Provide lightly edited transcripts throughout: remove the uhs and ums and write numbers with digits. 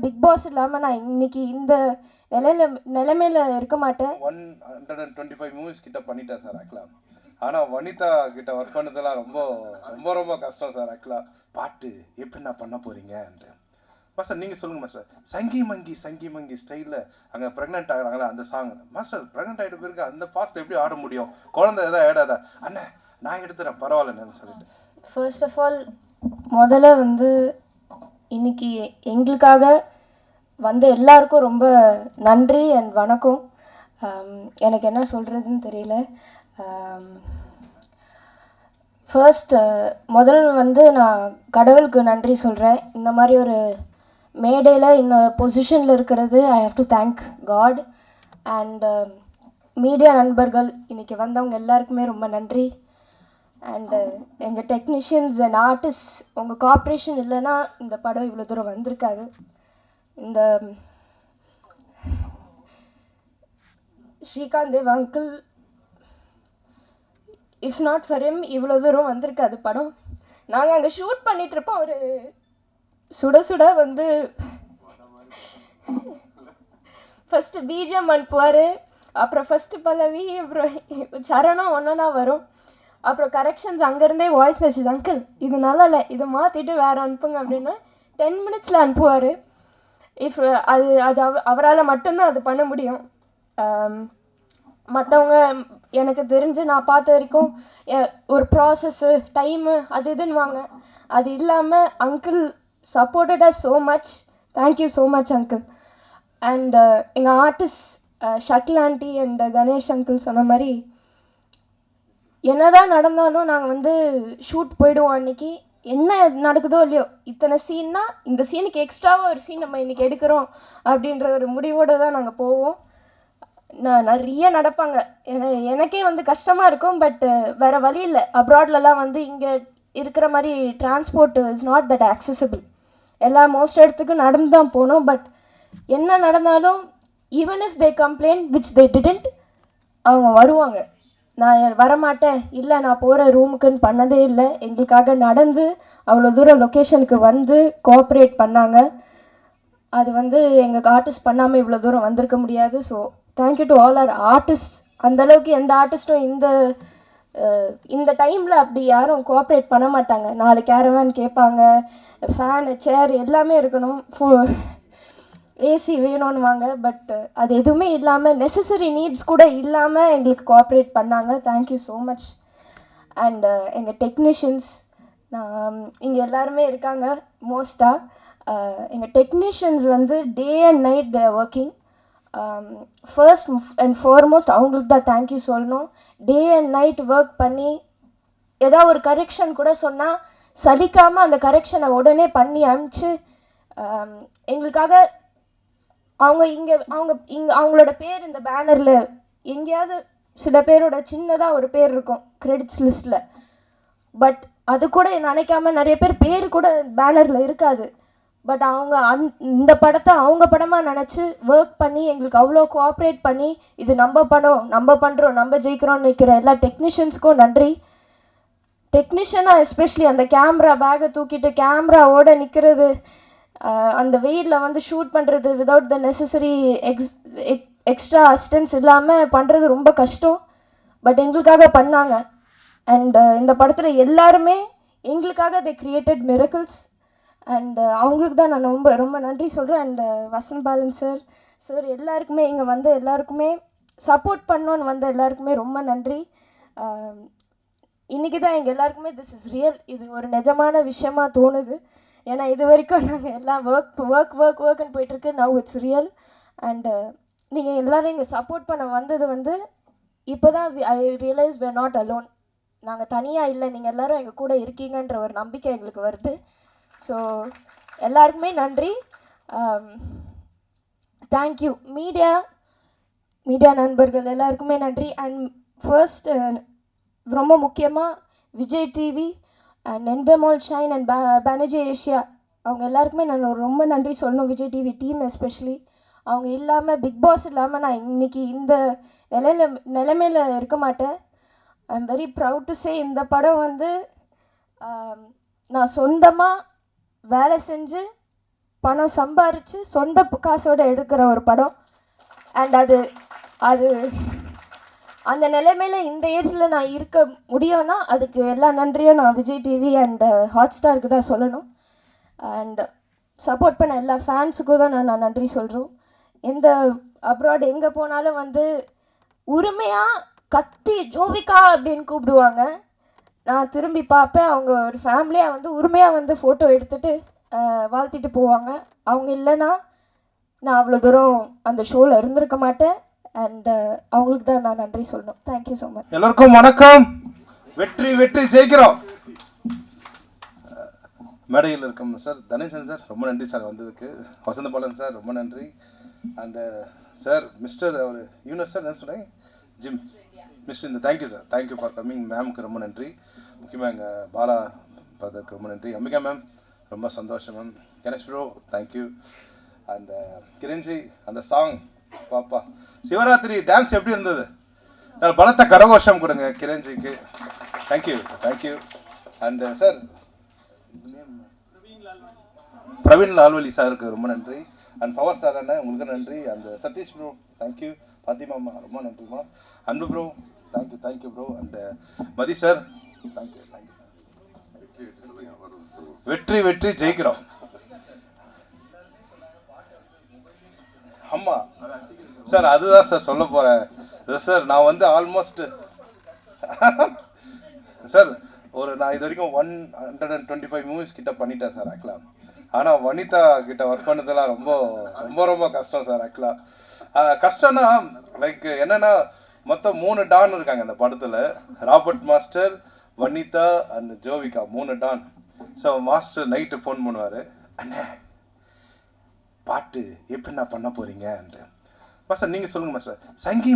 Big pass இல்லாமல் நான் இன்னைக்கு இந்த நிலைமையில இருக்க மாட்டேன். 125 மூவிஸ் கிட்ட பண்ணிட்டேன் சார் ஆக்சுவலாக. ஆனால் வனிதா கிட்ட ஒர்க் பண்ணதெல்லாம் ரொம்ப ரொம்ப ரொம்ப கஷ்டம் சார் ஆக்சுவலாக. பாட்டு எப்படி நான் பண்ண போகிறீங்கன்ட்டு மாஸ்டர் நீங்கள் சொல்லுங்கள் மாஸ்டர். சங்கி மங்கி ஸ்டைலில் அங்கே ப்ரெக்னென்ட் ஆகிறாங்களா அந்த சாங் மாஸ்டர். ப்ரெக்னென்ட் ஆகிட்ட பிறகு அந்த பாஸ்ட் எப்படி ஆட முடியும்? குழந்தை எதாவது ஆடாதா? அண்ணே நான் எடுத்துகிறேன் பரவாயில்லன்னு சொல்லிட்டு. ஃபர்ஸ்ட் ஆஃப் ஆல் முதல்ல இன்னைக்கு எங்களுக்காக வந்த எல்லாருக்கும் ரொம்ப நன்றி அண்ட் வணக்கம். எனக்கு என்ன சொல்கிறதுன்னு தெரியல. ஃபர்ஸ்ட் முதல்ல நான் கடவுளுக்கு நன்றி சொல்கிறேன். இந்த மாதிரி ஒரு மேடையில் இந்த பொசிஷனில் இருக்கிறது I have to thank God. And media நண்பர்கள் இன்றைக்கி வந்தவங்க எல்லாருக்குமே ரொம்ப நன்றி. அண்டு எங்கள் டெக்னீஷியன்ஸ் அண்ட் ஆர்டிஸ்ட் உங்கள் கோஆப்ரேஷன் இல்லைன்னா இந்த படம் இவ்வளோ தூரம் வந்திருக்காது. இந்த Srikanth Dev uncle, if not for him இவ்வளோ தூரம் வந்திருக்காது படம். நாங்கள் அங்கே ஷூட் பண்ணிகிட்ருப்போம். ஒரு சுட சுட ஃபஸ்ட்டு பிஜிஎம் அனுப்புவார், அப்புறம் ஃபஸ்ட்டு பல்லவி, அப்புறம் சரணம் ஒன்றா வரும், அப்புறம் கரெக்ஷன்ஸ் அங்கேருந்தே வாய்ஸ் மெசேஜ், அங்கிள் இது நல்லா இல்லை, இதை மாற்றிட்டு வேறு அனுப்புங்க அப்படின்னு 10 மினிட்ஸில் அனுப்புவார். இஃப் அது அவரால் மட்டும்தான் அது பண்ண முடியும். மற்றவங்க எனக்கு தெரிஞ்சு நான் பார்த்த வரைக்கும் ஒரு ப்ராசஸ்ஸு டைமு அது இதுன்னுவாங்க. அது இல்லாமல் uncle supported us so much. Thank you so much uncle. And எங்கள் artist Shakeel aunty and Ganesh uncle சொன்ன மாதிரி என்னதான் நடந்தாலும் நாங்கள் ஷூட் போயிடுவோம். அன்றைக்கி என்ன நடக்குதோ இல்லையோ, இத்தனை சீன்னா இந்த சீனுக்கு எக்ஸ்ட்ராவாக ஒரு சீன் நம்ம இன்றைக்கி எடுக்கிறோம் அப்படின்ற ஒரு முடிவோடு தான் நாங்கள் போவோம். நிறைய நடப்பாங்க. எனக்கே கஷ்டமாக இருக்கும். பட் வேறு வழி இல்லை. அப்ராட்லலாம் இங்கே இருக்கிற மாதிரி transport is not that accessible. Most இடத்துக்கும் நடந்து தான் போனோம். பட் என்ன நடந்தாலும் even if they complaint which they didn't, அவங்க வருவாங்க. நான் வரமாட்டேன், இல்லை நான் போகிற ரூமுக்குன்னு பண்ணதே இல்லை. எங்களுக்காக நடந்து அவ்வளோ தூரம் லொக்கேஷனுக்கு கோஆப்ரேட் பண்ணாங்க. அது எங்கள் ஆர்டிஸ்ட் பண்ணாமல் இவ்வளோ தூரம் வந்திருக்க முடியாது. So thank you to all our artist. அந்தளவுக்கு எந்த ஆர்டிஸ்ட்டும் இந்த டைமில் அப்படி யாரும் கோஆப்ரேட் பண்ண மாட்டாங்க. 4 கேரவேன் கேட்பாங்க, ஃபேனு சேர் எல்லாமே இருக்கணும், ஏசி வேணும்னுவாங்க. பட் அது எதுவுமே இல்லாமல், நெசசரி நீட்ஸ் கூட இல்லாமல் எங்களுக்கு கோஆப்ரேட் பண்ணாங்க. Thank you so much. அண்ட் எங்கள் டெக்னீஷியன்ஸ் இங்கே எல்லாருமே இருக்காங்க. மோஸ்ட்டாக எங்கள் technicians day and night they are working. First and foremost அவங்களுக்கு தான் தேங்க்யூ சொல்லணும். டே அண்ட் நைட் ஒர்க் பண்ணி ஏதாவது ஒரு கரெக்ஷன் கூட சொன்னால் சலிக்காமல் அந்த கரெக்ஷனை உடனே பண்ணி அனுப்பிச்சு எங்களுக்காக அவங்களோட பேர் இந்த பேனரில் எங்கேயாவது சில பேரோட சின்னதாக ஒரு பேர் இருக்கும் கிரெடிட்ஸ் லிஸ்ட்டில். பட் அது கூட நினைக்காம நிறைய பேர் கூட பேனரில் இருக்காது. பட் அவங்க இந்த படத்தை அவங்க படமாக நினச்சி ஒர்க் பண்ணி எங்களுக்கு அவ்வளோ கோஆப்ரேட் பண்ணி இது நம்ம படம், நம்ம பண்ணுறோம், நம்ம ஜெயிக்கிறோம்னு நிற்கிற எல்லா டெக்னீஷியன்ஸ்க்கும் நன்றி. டெக்னீஷியனாக எஸ்பெஷலி அந்த கேமரா பேக்கை தூக்கிட்டு கேமராவோட நிற்கிறது, அந்த வெயிலில் ஷூட் பண்ணுறது without the necessary extra assistance இல்லாமல் பண்ணுறது ரொம்ப கஷ்டம். பட் எங்களுக்காக பண்ணாங்க. அண்ட் இந்த படத்தில் எல்லாருமே எங்களுக்காக தே கிரியேட்டட் மிரக்கிள்ஸ். அண்ட் அவங்களுக்கு தான் நான் ரொம்ப ரொம்ப நன்றி சொல்கிறேன். அண்ட் வசந்த் பாலன் சார் எல்லாருக்குமே இங்கே எல்லாருக்குமே சப்போர்ட் பண்ணோன்னு எல்லாருக்குமே ரொம்ப நன்றி. இன்றைக்கி தான் எங்கள் எல்லாருக்குமே திஸ் இஸ் ரியல், இது ஒரு நிஜமான விஷயமாக தோணுது. ஏன்னா இது வரைக்கும் நாங்கள் எல்லாம் ஒர்க்குன்னு போயிட்டுருக்கு. Now it's real. அண்டு நீங்கள் எல்லோரும் இங்கே சப்போர்ட் பண்ண வந்தது இப்போ தான் ஐ realise we are not alone. நாங்கள் தனியாக இல்லை, நீங்கள் எல்லோரும் எங்கள் கூட இருக்கீங்கன்ற ஒரு நம்பிக்கை எங்களுக்கு வருது. ஸோ எல்லாருக்குமே நன்றி. தேங்க்யூ மீடியா நண்பர்கள் எல்லாருக்குமே நன்றி. அண்ட் ஃபர்ஸ்ட் ரொம்ப முக்கியமாக Vijay TV and Endemol Shine and Banijay Asia அவங்க எல்லாருக்குமே நான் ரொம்ப நன்றி சொல்லணும். Vijay TV team especially. அவங்க இல்லாமல், பிக் பாஸ் இல்லாமல் நான் இன்றைக்கி இந்த நிலைமையில் இருக்க மாட்டேன். I am very proud to say இந்த படம் நான் சொந்தமாக வேலை செஞ்சு பணம் சம்பாரித்து சொந்த காசோடு எடுக்கிற ஒரு படம். அண்ட் அது அது அந்த நிலைமையில் இந்த ஏஜில் நான் இருக்க முடியும்னா அதுக்கு எல்லா நன்றியும் நான் விஜய் டிவி அண்ட் ஹாட்ஸ்டாருக்கு தான் சொல்லணும். அண்ட் சப்போர்ட் பண்ண எல்லா ஃபேன்ஸுக்கும் தான் நான் நன்றி சொல்கிறோம். எந்த அப்ராட் எங்கே போனாலும் வந்து உரிமையாக கத்தி ஜோவிகா அப்படின்னு கூப்பிடுவாங்க. நான் திரும்பி பார்ப்பேன், அவங்க ஒரு ஃபேமிலியாக வந்து உரிமையாக வந்து ஃபோட்டோ எடுத்துகிட்டு வாழ்த்திட்டு போவாங்க. அவங்க இல்லைன்னா நான் அவ்வளோ தூரம் அந்த ஷோவில் இருந்திருக்க மாட்டேன். அண்ட் அவங்களுக்கு தான் நான் நன்றி சொல்லணும். Thank you so much. எல்லோருக்கும் வணக்கம். வெற்றி வெற்றி ஜெயிக்கிறோம். மேடையில் இருக்கும் சார் தனேசன் சார் ரொம்ப நன்றி சார் வந்ததுக்கு. வசந்த பாலன் சார் ரொம்ப நன்றி. அண்டு சார் மிஸ்டர் அவர் யூனிவர்ஸ் சார் என்ன சொன்னேன் ஜிம் மிஸ்டர் இந்த thank you sir, thank you for coming. மேம்க்கு ரொம்ப நன்றி. முக்கியமாக எங்கள் பாலா பிரதருக்கு ரொம்ப நன்றி. அம்பிகா மேம் ரொம்ப சந்தோஷம் ma'am. Ganesh bro thank you. And Kiranji அந்த சாங் பாப்பா சிவராத்திரி டான்ஸ் எப்படி இருந்தது? பலத்த கரகோஷம் கொடுங்க கிரண்ஜிக்கு. Thank you thank you. And sir Praveen லால்வலி சாருக்கு ரொம்ப நன்றி. அண்ட் பவர் சார் அண்ணன் உங்களுக்கு நன்றி. அந்த சதீஷ் ப்ரோ தேங்க்யூ. பாத்திமாம்மா ரொம்ப நன்றிம்மா. அன்பு bro thank you thank you bro. And Mathi sir thank you thank you. வெற்றி வெற்றி ஜெயிக்கிறோம். ஆமா சார் அதுதான் சார் சொல்ல போறேன் சார். நான் வந்து ஆல்மோஸ்ட் சார் நான் இது வரைக்கும் 125 மூவிஸ் கிட்ட பண்ணிட்டேன் சார் ஆக்சுவலாக. ஆனால் வனிதா கிட்ட ஒர்க் பண்ணதெல்லாம் ரொம்ப ரொம்ப ரொம்ப கஷ்டம் சார் ஆக்சுவலாக. கஷ்டம்னா லைக் என்னன்னா மொத்தம் 3 டான் இருக்காங்க இந்த படத்தில். Robert master, Vanitha and Jovika 3 don. So master night phone பண்ணுவார், அண்ணே பாட்டு எப்படி நான் பண்ண போகிறீங்கன்ட்டு. மாஸ்டர் நீங்கள் சொல்லுங்கள் மாஸ்டர். சங்கி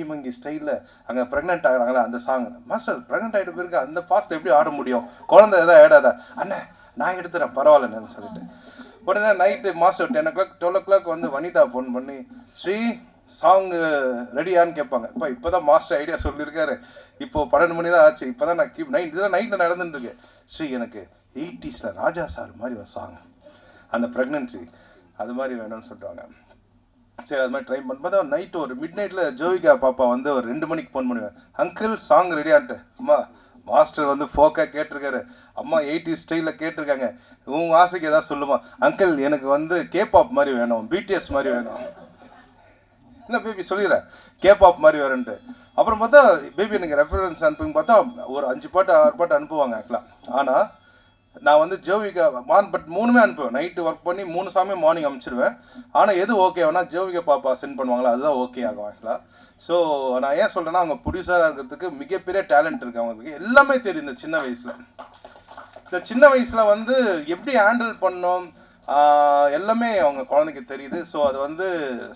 மங்கி ஸ்டைலில் அங்கே ப்ரெக்னென்ட் ஆகிறாங்களா அந்த சாங். மாஸ்டர் ப்ரெக்னென்ட் ஆகிட்ட பிறகு அந்த ஃபாஸ்ட்டில் எப்படி ஆட முடியும்? குழந்தை எதாவது ஆடாதா? அண்ணே நான் எடுத்துகிறேன் பரவாயில்லன்னு சொல்லிட்டு உடனே நைட்டு மாஸ்டர் 10 o'clock 12 o'clock வந்து வனிதா ஃபோன் பண்ணி ஸ்ரீ சாங்கு ரெடியான்னு கேட்பாங்க. இப்போ தான் மாஸ்டர் ஐடியா சொல்லியிருக்காரு. இப்போது 12 மணி தான் ஆச்சு. இப்போ தான் நான் இதெல்லாம் நைட்டில் நடந்துட்டுருக்கு. ஸ்ரீ எனக்கு 80s ராஜா சார் மாதிரி ஒரு சாங், அந்த ப்ரெக்னன்சி அது மாதிரி வேணும்னு சொல்லிட்டுவாங்க. சரி அது மாதிரி ட்ரை பண்ணும்போது நைட்டு ஒரு மிட் நைட்டில் ஜோவிகா பாப்பா வந்து ஒரு 2 மணிக்கு ஃபோன் பண்ணுவேன். அங்கிள் சாங் ரெடியான்ட்டு. அம்மா மாஸ்டர் வந்து ஃபோக்காக கேட்டிருக்காரு, அம்மா 80s ஸ்டைலில் கேட்டிருக்காங்க, உங்கள் ஆசைக்கு ஏதாவது சொல்லுமா? அங்கிள் எனக்கு வந்து கேபாப் மாதிரி வேணும், பிடிஎஸ் மாதிரி வேணும். இல்லை பேபி சொல்லிடுறேன் கேபாப் மாதிரி வேணுன்ட்டு. அப்புறம் பார்த்தா பேபி எனக்கு ரெஃபரன்ஸ் அனுப்புங்க பார்த்தா ஒரு 5 பாட்டு 6 பாட்டு அனுப்புவாங்க ஆக்சுவலாக. ஆனால் நான் வந்து ஜோவிகா பட் 3மே அனுப்புவேன். நைட்டு ஒர்க் பண்ணி 3 சாமே மார்னிங் அனுப்பிச்சிடுவேன். ஆனால் எது ஓகேவானா ஜோவிகா பாப்பா சென்ட் பண்ணுவாங்களா அதுதான் ஓகே ஆகும் ஆக்சுவலாக. ஸோ நான் ஏன் சொல்கிறேன்னா அவங்க ப்ரொடியூசராக இருக்கிறதுக்கு மிகப்பெரிய டேலண்ட் இருக்குது அவங்களுக்கு. எல்லாமே தெரியும் இந்த சின்ன வயசில். இந்த சின்ன வயசில் வந்து எப்படி ஹேண்டில் பண்ணோம் எல்லாமே அவங்க குழந்தைக்கு தெரியுது. ஸோ அது வந்து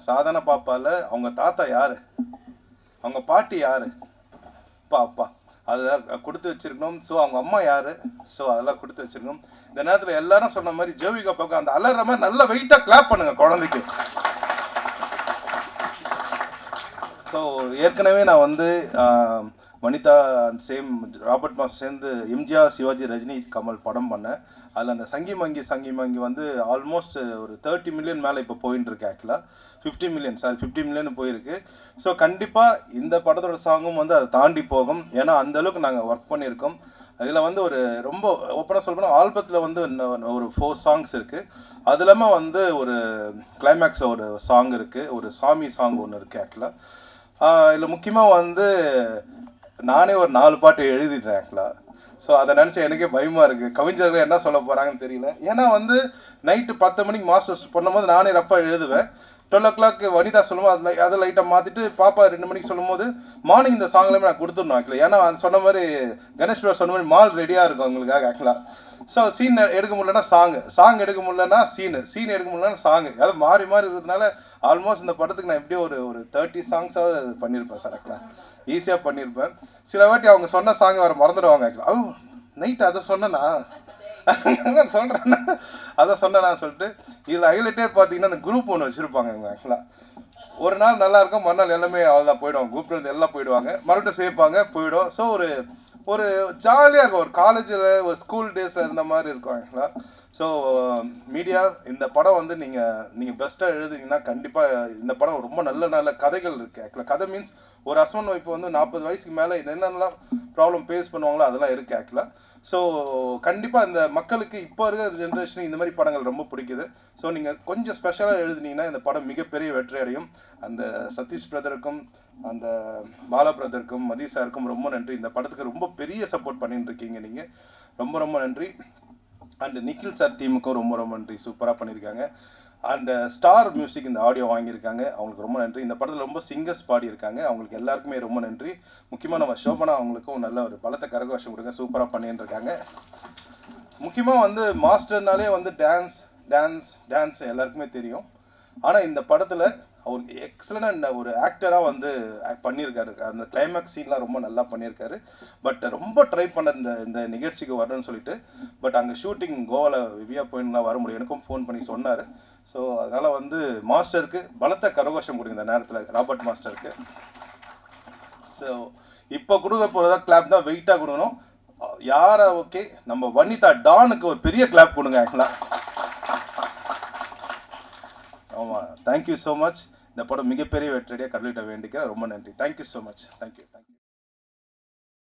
சாதாரண பாப்பாவில் அவங்க தாத்தா யார், அவங்க பாட்டி யார், அப்பா அதெல்லாம் கொடுத்து வச்சிருக்கணும். ஸோ அவங்க அம்மா யார், ஸோ அதெல்லாம் கொடுத்து வச்சிருக்கணும். இந்த நேரத்தில் எல்லாரும் சொன்ன மாதிரி ஜோவிகா பார்க்க அந்த அலற மாதிரி நல்ல வெயிட்டாக கிளாப் பண்ணுங்க குழந்தைக்கு. ஸோ ஏற்கனவே நான் வந்து வனிதா சேம் ராபர்ட் மாஸ்டர் சேர்ந்து எம்ஜிஆர், சிவாஜி, ரஜினி, கமல் படம் பண்ணேன். அதில் அந்த சங்கி மங்கி வந்து ஆல்மோஸ்ட் ஒரு 30 மில்லியன் மேலே இப்போ போயின்னு இருக்கு ஆக்சுவலாக. 50 மில்லியன் போயிருக்கு. ஸோ கண்டிப்பாக இந்த படத்தோட சாங்கும் வந்து அதை தாண்டி போகும். ஏன்னா அந்தளவுக்கு நாங்கள் ஒர்க் பண்ணியிருக்கோம். அதில் வந்து ஒரு ரொம்ப ஓப்பனாக சொல்லப்போனால் ஆல்பத்தில் வந்து ஒரு 4 சாங்ஸ் இருக்குது. அது இல்லாமல் வந்து ஒரு கிளைமேக்ஸில் ஒரு சாங் இருக்குது, ஒரு சாமி சாங் ஒன்று இருக்குது ஆக்சுவலாக. இதில் முக்கியமாக வந்து நானே ஒரு 4 பாட்டு எழுதிட்டேன் ஆக்சுவலாக. ஸோ அதை நினச்சி எனக்கே பயமாக இருக்குது, கவிஞர்கள் என்ன சொல்ல போகிறாங்கன்னு தெரியல. ஏன்னா வந்து நைட்டு 10 மணிக்கு மாஸ்டர்ஸ் பண்ணும்போது நானே ரப்பாக எழுதுவேன். 12 o'clock வனிதா சொல்லும்போது அதை லைட்டாக மாற்றிட்டு பாப்பா 2 மணிக்கு சொல்லும்போது மார்னிங் இந்த சாங்லேயுமே நான் கொடுத்துடணும் ஆக்சுவலாக. ஏன்னா அது சொன்ன மாதிரி கணேஷ் ப்ரோ சொன்ன மாதிரி மால் ரெடியாக இருக்கும் அவங்களுக்காக ஆக்சுவலாக. ஸோ சீன் எடுக்க முடியலன்னா சாங் எடுக்க முடியலன்னா சீன் எடுக்க முடியலன்னா சாங், அதாவது மாறி இருக்கிறதுனால ஆல்மோஸ்ட் இந்த படத்துக்கு நான் எப்படியும் ஒரு 30 சாங்ஸாவது பண்ணியிருப்பேன் சார் ஆக்சுவலாக. ஈஸியாக பண்ணியிருப்பேன். சில வாட்டி அவங்க சொன்ன சாங் வர மறந்துடுவாங்க ஆக்சுவலாக. நைட்டு அதை சொன்னேன்னா சொல்கிறேன்னா அதை சொன்னேன்னு சொல்லிட்டு இதில் ஹைலைட்டே பார்த்தீங்கன்னா அந்த குரூப் ஒன்று வச்சுருப்பாங்க இவங்க ஆக்சுவலாக. ஒரு நாள் நல்லா இருக்கும், மறுநாள் எல்லாமே அவ்வளோதான் போயிடுவாங்க, குரூப் இருந்து எல்லாம் போயிடுவாங்க, மறுபடியும் சேர்ப்பாங்க போயிடும். ஸோ ஒரு ஜாலியாக இருக்கும், ஒரு காலேஜில் ஒரு ஸ்கூல் டேஸில் இருந்த மாதிரி இருக்கும் ஆக்சுவலாக. ஸோ மீடியா இந்த படம் வந்து நீங்கள் பெஸ்ட்டாக எழுதுனீங்கன்னா கண்டிப்பாக இந்த படம் ரொம்ப நல்ல நல்ல கதைகள் இருக்குது. ஆக்சுவலாக கதை மீன்ஸ் ஒரு ஹஸ்பண்ட் ஒய்ஃப் வந்து 40 வயசுக்கு மேலே என்னென்னலாம் ப்ராப்ளம் ஃபேஸ் பண்ணுவாங்களோ அதெல்லாம் இருக்குது ஆக்சுவலாக. ஸோ கண்டிப்பாக இந்த மக்களுக்கு இப்போ இருக்கிற ஜென்ரேஷன் இந்த மாதிரி படங்கள் ரொம்ப பிடிக்குது. ஸோ நீங்கள் கொஞ்சம் ஸ்பெஷலாக எழுதுனீங்கன்னா இந்த படம் மிகப்பெரிய வெற்றி அடையும். அந்த சதீஷ் பிரதருக்கும் அந்த பாலா பிரதருக்கும் மதி சாருக்கும் ரொம்ப நன்றி. இந்த படத்துக்கு ரொம்ப பெரிய சப்போர்ட் பண்ணிட்டு இருக்கீங்க நீங்கள், ரொம்ப ரொம்ப நன்றி. அண்ட் நிக்கில் சார் டீமுக்கும் ரொம்ப ரொம்ப நன்றி, சூப்பராக பண்ணியிருக்காங்க. அண்ட் ஸ்டார் மியூசிக் இந்த ஆடியோ வாங்கியிருக்காங்க, அவங்களுக்கு ரொம்ப நன்றி. இந்த படத்தில் ரொம்ப சிங்கர்ஸ் பாடியிருக்காங்க, அவங்களுக்கு எல்லாருக்குமே ரொம்ப நன்றி. முக்கியமாக நம்ம சோபனா அவங்களுக்கும் நல்ல ஒரு பலத்தை கரகோஷம் கொடுங்க, சூப்பராக பண்ணிட்டு இருக்காங்க. முக்கியமாக வந்து மாஸ்டர்னாலே வந்து டான்ஸ் எல்லாருக்குமே தெரியும். ஆனால் இந்த படத்தில் அவர் எக்ஸலண்ட் ஒரு ஆக்டராக வந்து பண்ணியிருக்காரு. அந்த கிளைமேக்ஸ் சீன்லாம் ரொம்ப நல்லா பண்ணியிருக்காரு. பட் ரொம்ப ட்ரை பண்ண இந்த நிகழ்ச்சிக்கு வரணும்னு சொல்லிட்டு, பட் அங்கே ஷூட்டிங் கோவாவில் விவியா போயின்லாம் வர முடியும், எனக்கும் ஃபோன் பண்ணி சொன்னார். ஸோ அதனால் வந்து மாஸ்டருக்கு பலத்த கரகோஷம் கொடுங்க இந்த நேரத்தில், ராபர்ட் மாஸ்டருக்கு. ஸோ இப்போ கொடுக்குற போகிறதா கிளாப் தான் வெயிட்டாக கொடுக்கணும். யாரை ஓகே, நம்ம வனிதா டானுக்கு ஒரு பெரிய கிளாப் கொடுங்க ஆக்சுவலாக. ஆமாம், தேங்க்யூ ஸோ மச். இந்த படம் மிகப்பெரிய வெற்றியடைய கடலிட்ட வேண்டிக்கிறேன். ரொம்ப நன்றி. Thank you so much. தேங்க்யூ.